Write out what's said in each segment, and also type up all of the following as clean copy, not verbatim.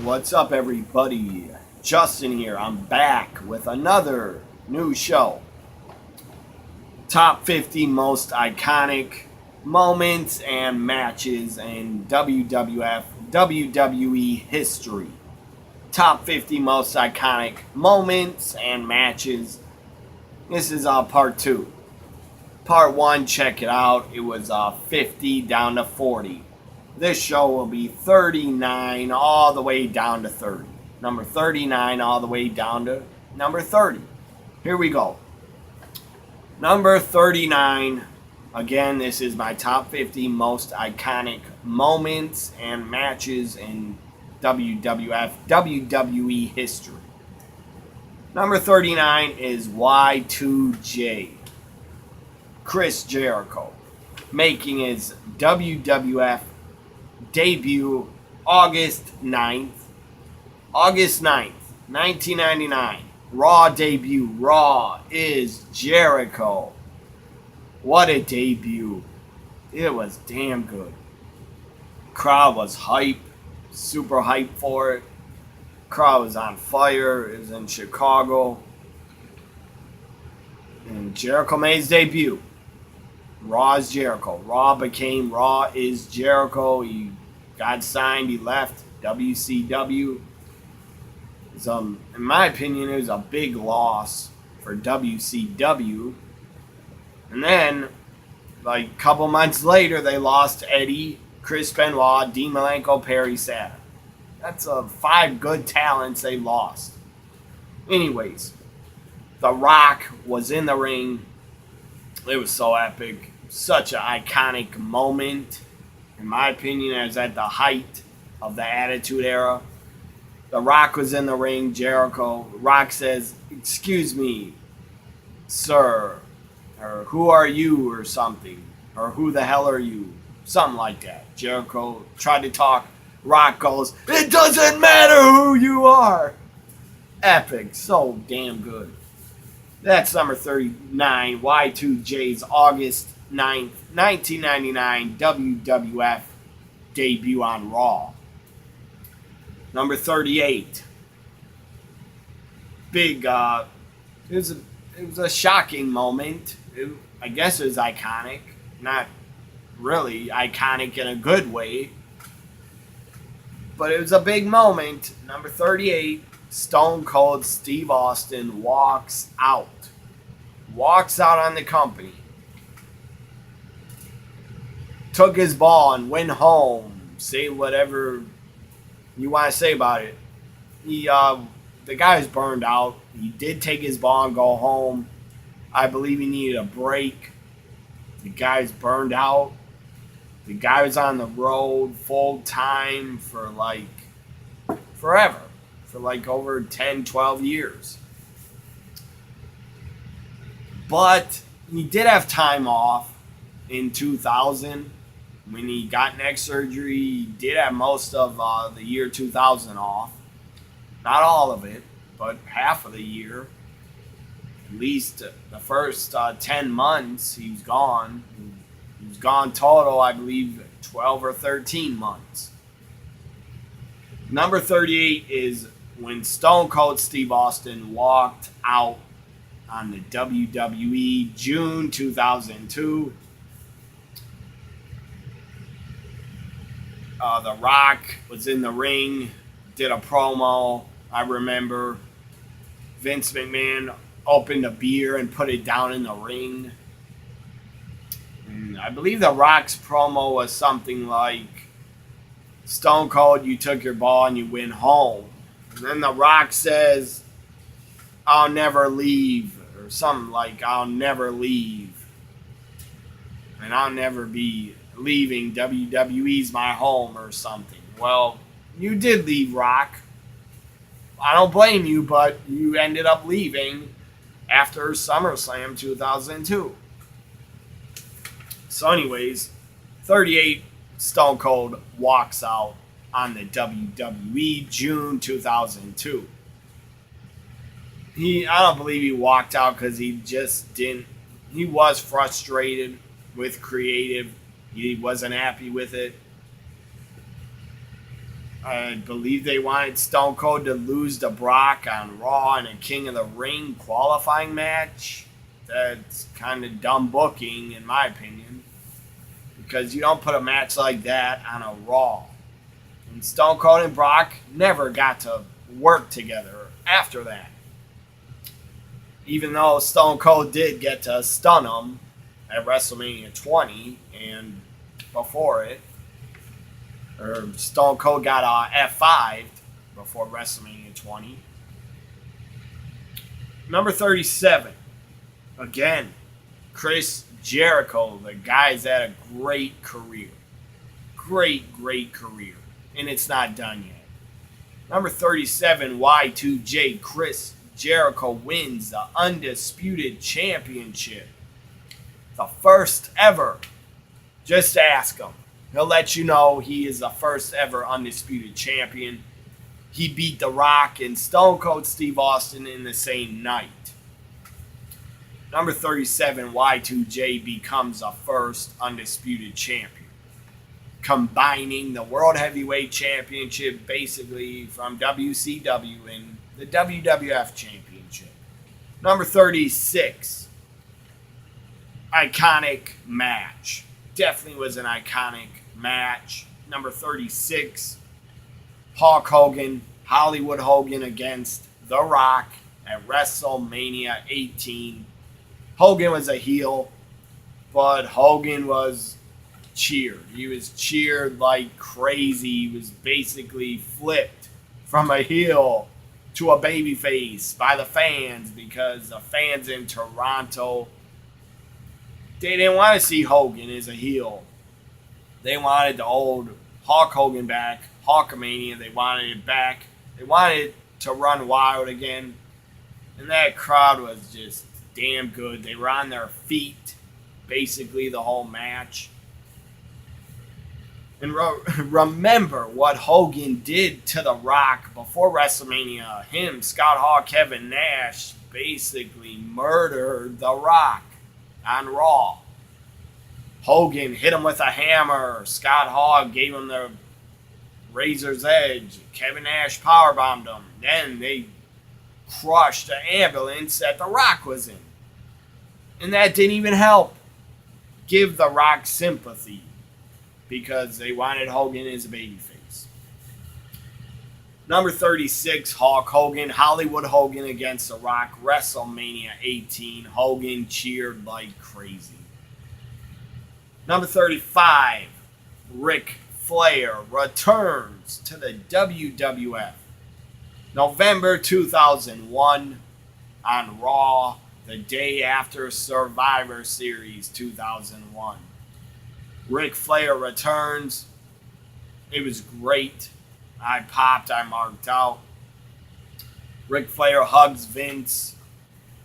What's up, everybody? Justin here. I'm back with another new show. Top 50 most iconic moments and matches in WWF WWE history. Top 50 most iconic moments and matches. This is part 2. Part 1, check it out. It was 50 down to 40. This show will be 39 all the way down to 30. Number 39 all the way down to number 30. Here we go. Number 39. Again, this is my top 50 most iconic moments and matches in WWF, WWE history. Number 39 is Y2J. Chris Jericho, making his WWF debut August 9th, 1999. Raw debut. Raw is Jericho. What a debut. It was damn good. Crowd was hype, super hype for it. Crowd was on fire. It was in Chicago. And Jericho made his debut. Raw is Jericho. Raw became Raw is Jericho. He got signed. He left WCW. In my opinion, it was a big loss for WCW. And then, like a couple months later, they lost Eddie, Chris Benoit, Dean Malenko, Perry Saturn. That's 5 good talents they lost. Anyways, The Rock was in the ring. It was so epic. Such an iconic moment. In my opinion, it was at the height of the Attitude Era. The Rock was in the ring. Jericho. Rock says, "Excuse me, sir," or "Who are you?" or something. Or "Who the hell are you?" Something like that. Jericho tried to talk. Rock goes, "It doesn't matter who you are." Epic. So damn good. That's number 39, Y2J's August 9th, 1999 WWF debut on Raw. Number 38. Big, it was a shocking moment. I guess it was iconic. Not really iconic in a good way. But it was a big moment. Number 38. Stone Cold Steve Austin walks out. Walks out on the company. Took his ball and went home. Say whatever you want to say about it. The guy was burned out. He did take his ball and go home. I believe he needed a break. The guy's burned out. The guy was on the road full time for like forever. For like over 10, 12 years. But he did have time off in 2000 when he got neck surgery. He did have most of the year 2000 off. Not all of it, but half of the year. At least the first 10 months he was gone. He was gone total, I believe, 12 or 13 months. Number 38 is when Stone Cold Steve Austin walked out on the WWE June 2002. The Rock was in the ring, did a promo. I remember Vince McMahon opened a beer and put it down in the ring. And I believe The Rock's promo was something like, "Stone Cold, you took your ball and you went home." And then The Rock says, "I'll never leave," or something like, "I'll never leave. And I'll never be leaving. WWE's my home," or something. Well, you did leave, Rock. I don't blame you, but you ended up leaving after SummerSlam 2002. So anyways, 38, Stone Cold walks out on the WWE June 2002. I don't believe he walked out because he just didn't. He was frustrated with creative. He wasn't happy with it. I believe they wanted Stone Cold to lose to Brock on Raw in a King of the Ring qualifying match. That's kind of dumb booking, in my opinion, because you don't put a match like that on a Raw. And Stone Cold and Brock never got to work together after that. Even though Stone Cold did get to stun him at WrestleMania 20 and before it, or Stone Cold got F5 before WrestleMania 20. Number 37, again, Chris Jericho. The guy's had a great career. Great career. And it's not done yet. Number 37, Y2J, Chris Jericho wins the Undisputed Championship. The first ever. Just ask him. He'll let you know he is the first ever Undisputed Champion. He beat The Rock and Stone Cold Steve Austin in the same night. Number 37, Y2J becomes the first Undisputed Champion, combining the World Heavyweight Championship basically from WCW and the WWF Championship. Number 36, iconic match. Definitely was an iconic match. Number 36, Hulk Hogan, Hollywood Hogan against The Rock at WrestleMania 18. Hogan was a heel, but Hogan was cheered. He was cheered like crazy. He was basically flipped from a heel to a babyface by the fans, because the fans in Toronto, they didn't want to see Hogan as a heel. They wanted the old Hulk Hogan back, Hulkamania. They wanted it back. They wanted it to run wild again. And that crowd was just damn good. They were on their feet basically the whole match. And remember what Hogan did to The Rock before WrestleMania. Him, Scott Hall, Kevin Nash basically murdered The Rock on Raw. Hogan hit him with a hammer. Scott Hall gave him the razor's edge. Kevin Nash powerbombed him. Then they crushed the ambulance that The Rock was in. And that didn't even help give The Rock sympathy, because they wanted Hogan as a babyface. Number 36, Hulk Hogan, Hollywood Hogan against The Rock, WrestleMania 18. Hogan cheered like crazy. Number 35, Ric Flair returns to the WWF. November 2001 on Raw, the day after Survivor Series 2001. Ric Flair returns. It was great. I popped, I marked out. Ric Flair hugs Vince,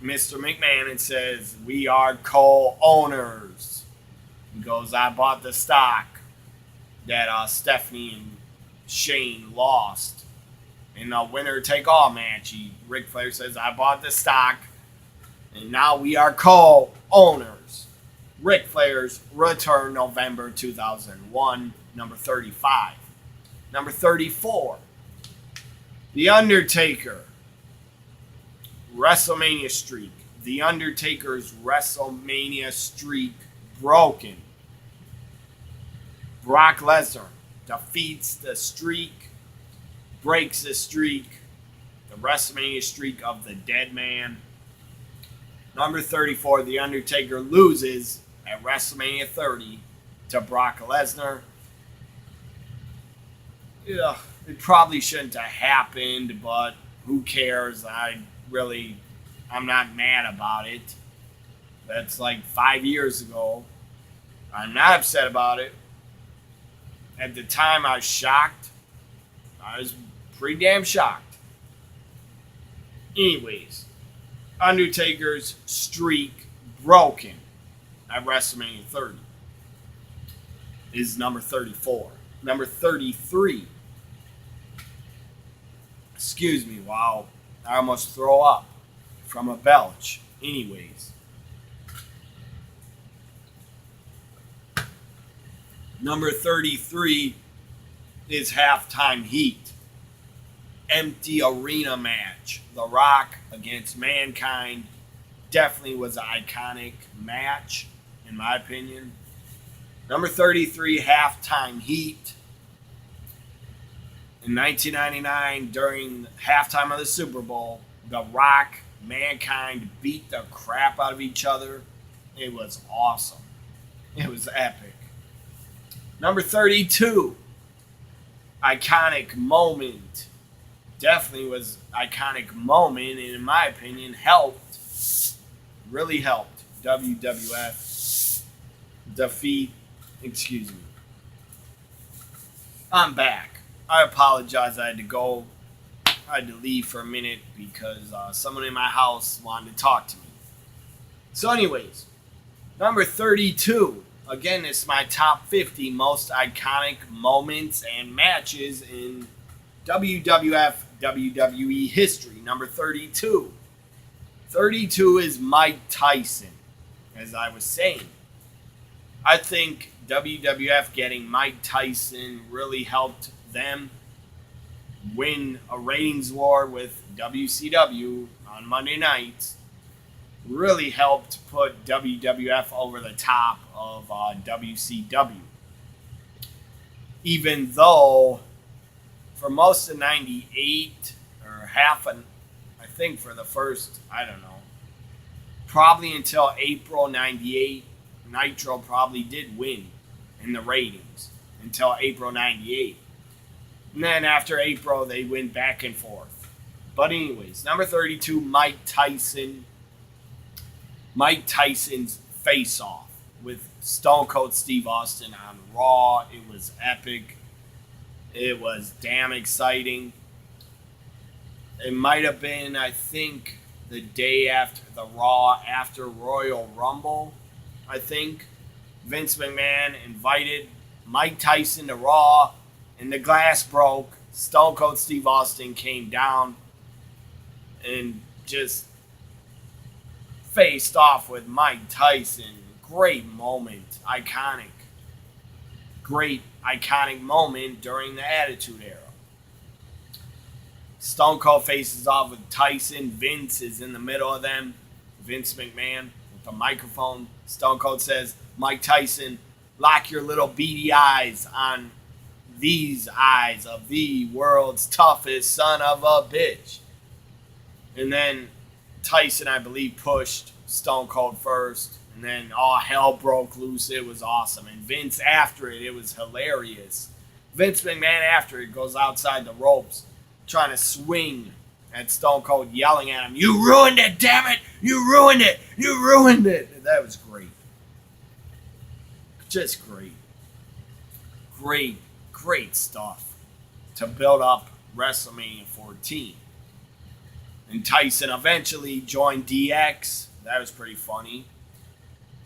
Mr. McMahon, and says, "We are co-owners." He goes, "I bought the stock that Stephanie and Shane lost in the winner-take-all match." Ric Flair says, "I bought the stock, and now we are co-owners." Ric Flair's return, November 2001, number 35. Number 34, The Undertaker, WrestleMania streak. The Undertaker's WrestleMania streak broken. Brock Lesnar defeats the streak, breaks the streak, the WrestleMania streak of the dead man. Number 34, The Undertaker loses at WrestleMania 30 to Brock Lesnar. Yeah, it probably shouldn't have happened, but who cares? I'm not mad about it. That's like 5 years ago. I'm not upset about it. At the time, I was shocked. I was pretty damn shocked. Anyways, Undertaker's streak broken at WrestleMania 30 is number 34. Number 33. Excuse me, wow. I almost throw up from a belch. Anyways. Number 33 is Halftime Heat. Empty arena match. The Rock against Mankind definitely was an iconic match, in my opinion. Number 33, Halftime Heat. In 1999, during halftime of the Super Bowl, The Rock, Mankind beat the crap out of each other. It was awesome. It was epic. Number 32, iconic moment. Definitely was iconic moment, and in my opinion, really helped WWF defeat. Excuse me. I'm back. I apologize. I had to leave for a minute because someone in my house wanted to talk to me. So, anyways, number 32. Again, it's my top 50 most iconic moments and matches in WWF WWE history. Number 32. 32 is Mike Tyson. As I was saying, I think WWF getting Mike Tyson really helped them win a ratings war with WCW on Monday nights. Really helped put WWF over the top of WCW. Even though for most of 98 or I think for the first, I don't know, probably until April 98, Nitro probably did win in the ratings until April 98. And then after April, they went back and forth. But anyways, number 32, Mike Tyson. Mike Tyson's face-off with Stone Cold Steve Austin on Raw. It was epic. It was damn exciting. It might have been, I think, the day after the Raw, after Royal Rumble, I think. Vince McMahon invited Mike Tyson to Raw, and the glass broke. Stone Cold Steve Austin came down and just faced off with Mike Tyson. Great moment. Iconic. Great iconic moment during the Attitude Era. Stone Cold faces off with Tyson. Vince is in the middle of them. Vince McMahon with the microphone. Stone Cold says, Mike Tyson, lock your little beady eyes on these eyes of the world's toughest son of a bitch. And then Tyson, I believe, pushed Stone Cold first. And then all hell broke loose. It was awesome. And Vince after it was hilarious. Vince McMahon after it goes outside the ropes trying to swing at Stone Cold, yelling at him, you ruined it, damn it! You ruined it! You ruined it! And that was great. Just great. Great stuff to build up WrestleMania 14. And Tyson eventually joined DX. That was pretty funny.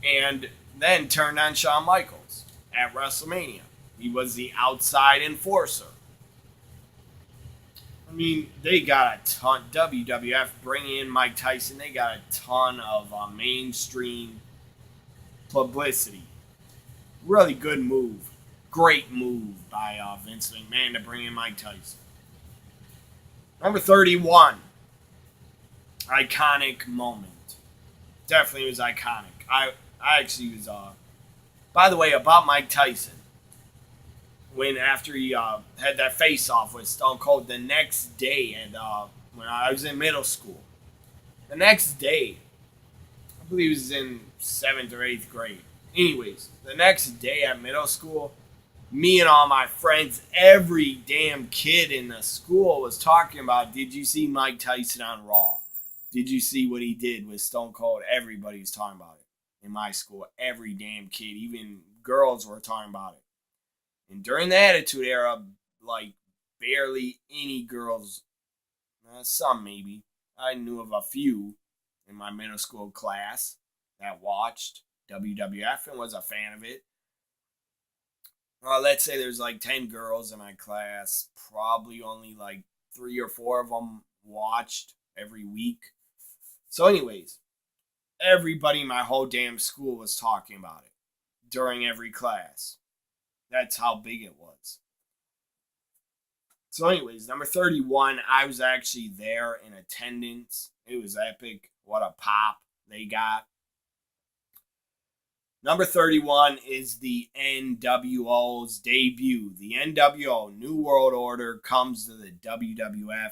And then turned on Shawn Michaels at WrestleMania. He was the outside enforcer. I mean, they got a ton. WWF bringing in Mike Tyson, they got a ton of mainstream publicity. Really good move. Great move by Vince McMahon to bring in Mike Tyson. Number 31. Iconic moment. Definitely was iconic. I actually was, by the way, about Mike Tyson. When after he had that face-off with Stone Cold the next day, and when I was in middle school, the next day, I believe it was in 7th or 8th grade. Anyways, the next day at middle school, me and all my friends, every damn kid in the school was talking about, did you see Mike Tyson on Raw? Did you see what he did with Stone Cold? Everybody was talking about it in my school. Every damn kid, even girls were talking about it. And during the Attitude Era, like, barely any girls, some maybe, I knew of a few in my middle school class that watched WWF and was a fan of it. Let's say there's like 10 girls in my class, probably only like 3 or 4 of them watched every week. So anyways, everybody in my whole damn school was talking about it during every class. That's how big it was. So, anyways, number 31, I was actually there in attendance. It was epic. What a pop they got. Number 31 is the NWO's debut. The NWO, New World Order, comes to the WWF.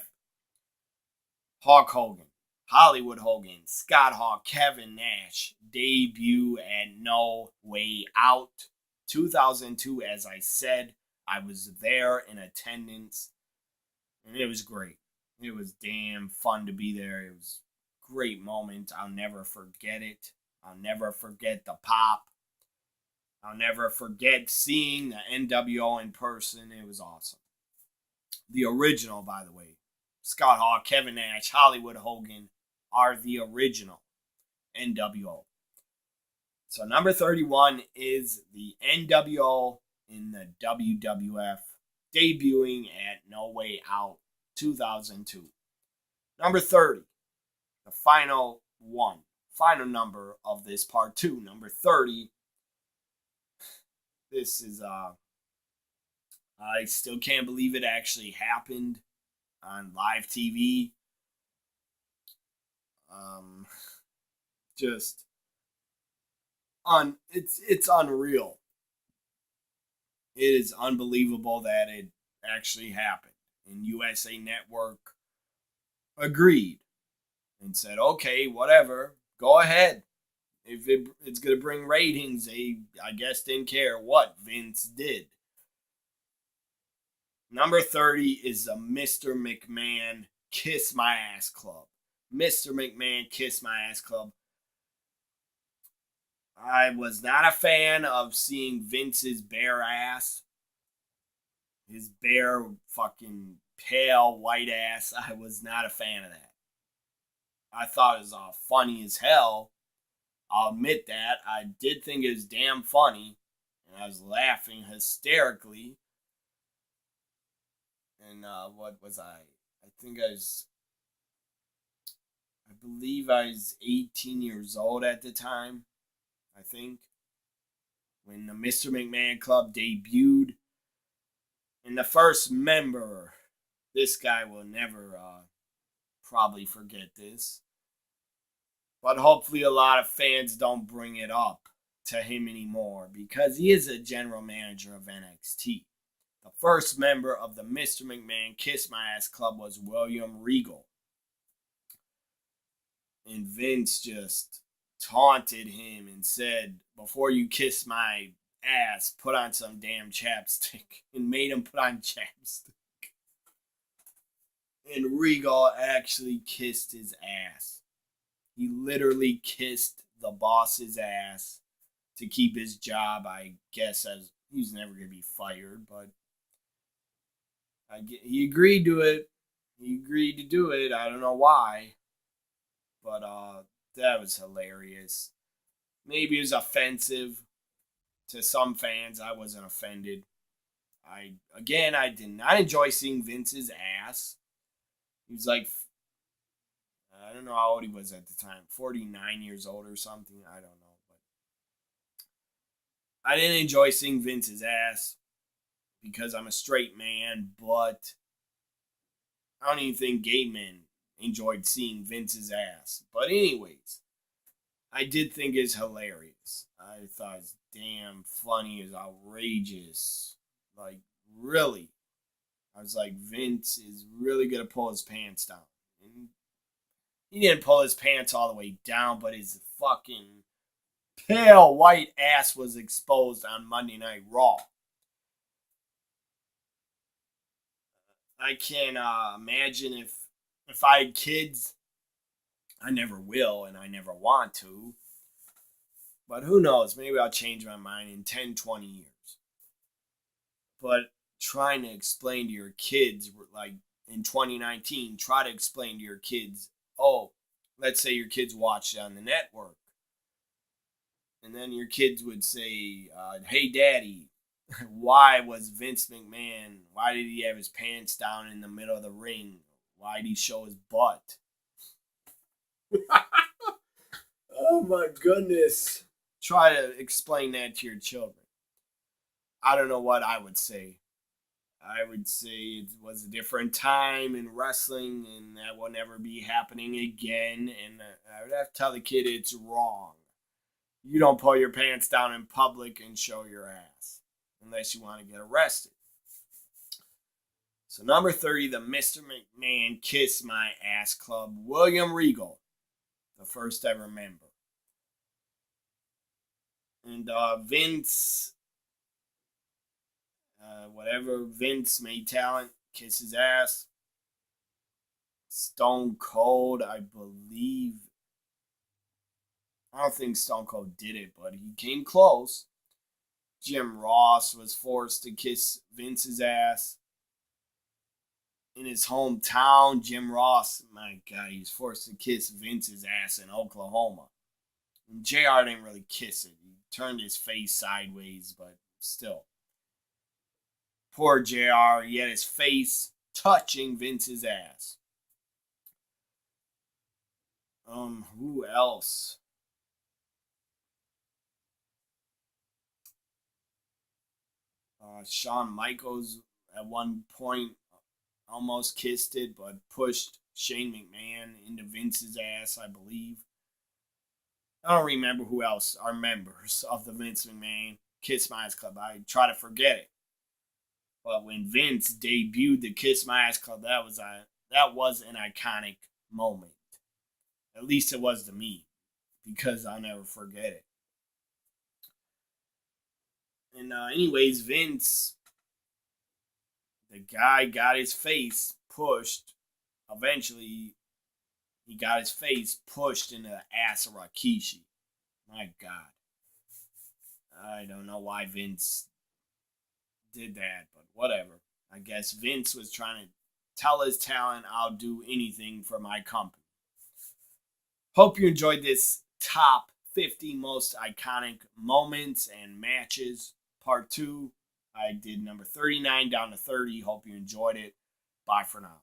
Hulk Hogan, Hollywood Hogan, Scott Hall, Kevin Nash debut at No Way Out 2002. As I said, I was there in attendance, and it was great. It was damn fun to be there. It was a great moment. I'll never forget it. I'll never forget the pop. I'll never forget seeing the NWO in person. It was awesome. The original, by the way. Scott Hall, Kevin Nash, Hollywood Hogan are the original NWO. So number 31 is the NWO in the WWF, debuting at No Way Out 2002. Number 30, the final number of this part 2. Number 30. This is I still can't believe it actually happened on live TV. Just it's unreal. It is unbelievable that it actually happened. And USA Network agreed and said, okay, whatever, go ahead. If it's going to bring ratings, they, I guess, didn't care what Vince did. Number 30 is the Mr. McMahon Kiss My Ass Club. Mr. McMahon Kiss My Ass Club. I was not a fan of seeing Vince's bare ass. His bare fucking pale white ass. I was not a fan of that. I thought it was funny as hell. I'll admit that. I did think it was damn funny. And I was laughing hysterically. And what was I? I believe I was 18 years old at the time. I think. When the Mr. McMahon Club debuted. And the first member, this guy will never probably forget this. But hopefully a lot of fans don't bring it up to him anymore because he is a general manager of NXT. The first member of the Mr. McMahon Kiss My Ass Club was William Regal. And Vince just taunted him and said, before you kiss my ass, put on some damn chapstick. And made him put on chapstick. And Regal actually kissed his ass. He literally kissed the boss's ass to keep his job. I guess as he's never going to be fired, but he agreed to it. He agreed to do it. I don't know why, but that was hilarious. Maybe it was offensive to some fans. I wasn't offended. I did not enjoy seeing Vince's ass. He was like, I don't know how old he was at the time, 49 years old or something. I don't know. But I didn't enjoy seeing Vince's ass because I'm a straight man, but I don't even think gay men enjoyed seeing Vince's ass. But anyways, I did think it's hilarious. I thought it's damn funny. It's outrageous. Like, really. I was like, Vince is really going to pull his pants down. And he didn't pull his pants all the way down, but his fucking pale white ass was exposed on Monday Night Raw. I can't imagine if I had kids. I never will, and I never want to. But who knows? Maybe I'll change my mind in 10, 20 years. But trying to explain to your kids, like in 2019, try to explain to your kids, oh, let's say your kids watch it on the network. And then your kids would say, hey, Daddy, why was Vince McMahon, why did he have his pants down in the middle of the ring? Why did he show his butt? Oh my goodness. Try to explain that to your children. I don't know what I would say. I would say it was a different time in wrestling, and that will never be happening again. And I would have to tell the kid it's wrong. You don't pull your pants down in public and show your ass unless you want to get arrested. So number 30, the Mr. McMahon Kiss My Ass Club, William Regal, the first I remember. And Vince, whatever Vince made talent, kiss his ass. Stone Cold, I believe. I don't think Stone Cold did it, but he came close. Jim Ross was forced to kiss Vince's ass. In his hometown, Jim Ross, my God, he was forced to kiss Vince's ass in Oklahoma. And JR didn't really kiss it. He turned his face sideways, but still. Poor JR, he had his face touching Vince's ass. Who else? Shawn Michaels at one point almost kissed it, but pushed Shane McMahon into Vince's ass, I believe. I don't remember who else are members of the Vince McMahon Kiss My Ass Club. I try to forget it. But when Vince debuted the Kiss My Ass Club, that was an iconic moment. At least it was to me, because I'll never forget it. And anyways, Vince, the guy got his face pushed. Eventually, he got his face pushed into the ass of Rikishi. My God. I don't know why Vince did that, but whatever. I guess Vince was trying to tell his talent, I'll do anything for my company. Hope you enjoyed this top 50 most iconic moments and matches, part 2. I did number 39 down to 30. Hope you enjoyed it. Bye for now.